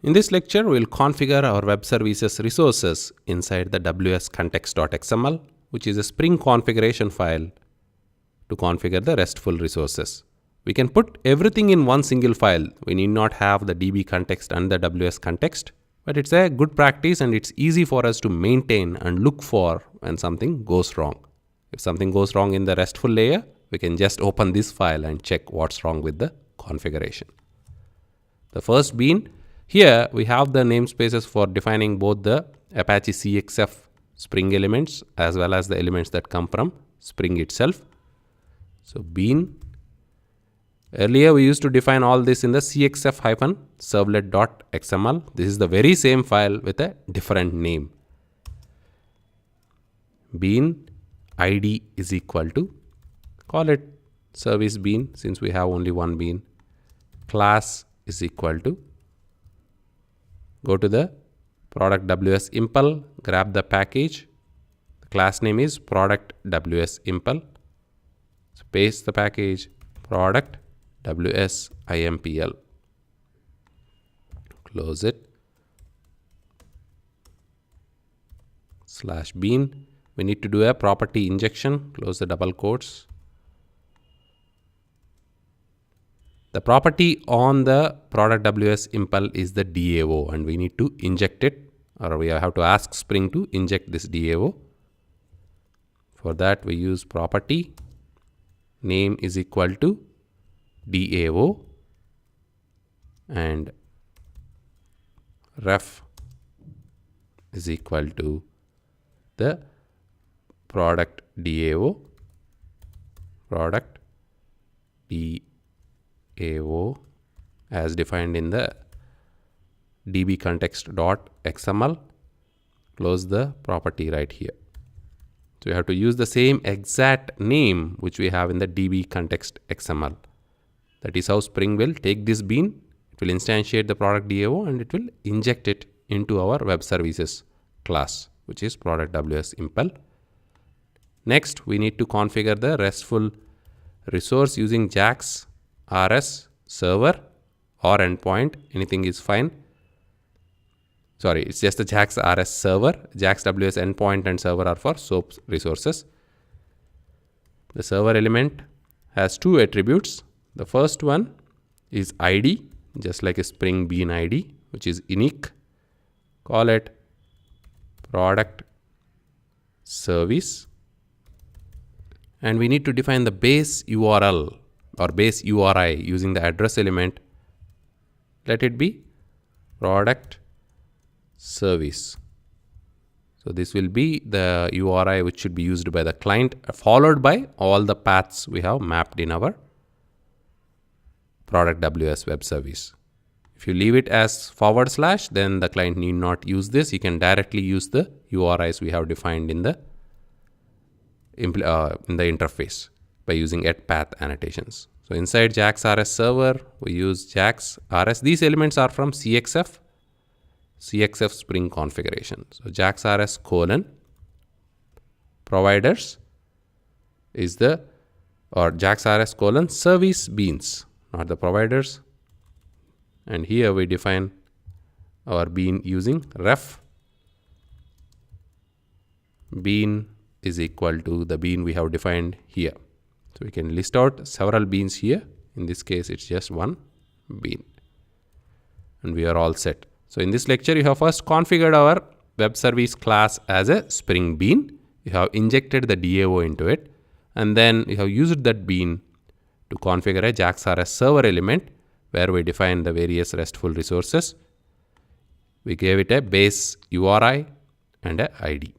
In this lecture, we will configure our web services resources inside the ws-context.xml, which is a Spring configuration file to configure the RESTful resources. We can put everything in one single file. We need not have the DB context and the WS context, but it's a good practice and it's easy for us to maintain and look for when something goes wrong. If something goes wrong in the RESTful layer, we can just open this file and check what's wrong with the configuration. The first being, here we have the namespaces for defining both the Apache CXF Spring elements as well as the elements that come from Spring itself. So bean, earlier we used to define all this in the cxf-servlet.xml. This is the very same file with a different name. Bean ID is equal to, call it service bean since we have only one bean. Class is equal to, go to the product ws impl, grab the package. The class name is product ws impl. So paste the package product ws impl. Close it. /bean. We need to do a property injection. Close the double quotes. The property on the product ws impl is the DAO, and we need to inject it, or we have to ask Spring to inject this DAO. For that, we use property name is equal to DAO and ref is equal to the product DAO, product DAO as defined in the dbcontext.xml. Close the property right here. So we have to use the same exact name which we have in the dbcontext.xml. That is how Spring will take this bean, it will instantiate the product DAO and it will inject it into our web services class, which is product ws impl. Next, we need to configure the RESTful resource using JAX RS server or endpoint. Anything is fine. Sorry, it's just the JAX RS server. JAX WS endpoint and server are for SOAP resources. The server element has two attributes. The first one is ID, just like a Spring Bean ID, which is unique. Call it product service. And we need to define the base URL or base URI using the address element. Let it be product service. So this will be the URI which should be used by the client, followed by all the paths we have mapped in our product WS web service. If you leave it as /, then the client need not use this. You can directly use the URIs we have defined in the interface by using @path annotations. So inside JAX RS server, we use JAX RS. These elements are from CXF Spring configuration. So JAX RS : providers is the, or JAX RS : service beans, not the providers. And here we define our bean using ref bean is equal to the bean we have defined here. So we can list out several beans here. In this case, it's just one bean. And we are all set. So in this lecture, you have first configured our web service class as a Spring Bean. You have injected the DAO into it. And then you have used that bean to configure a JAX RS server element where we define the various RESTful resources. We gave it a base URI and a ID.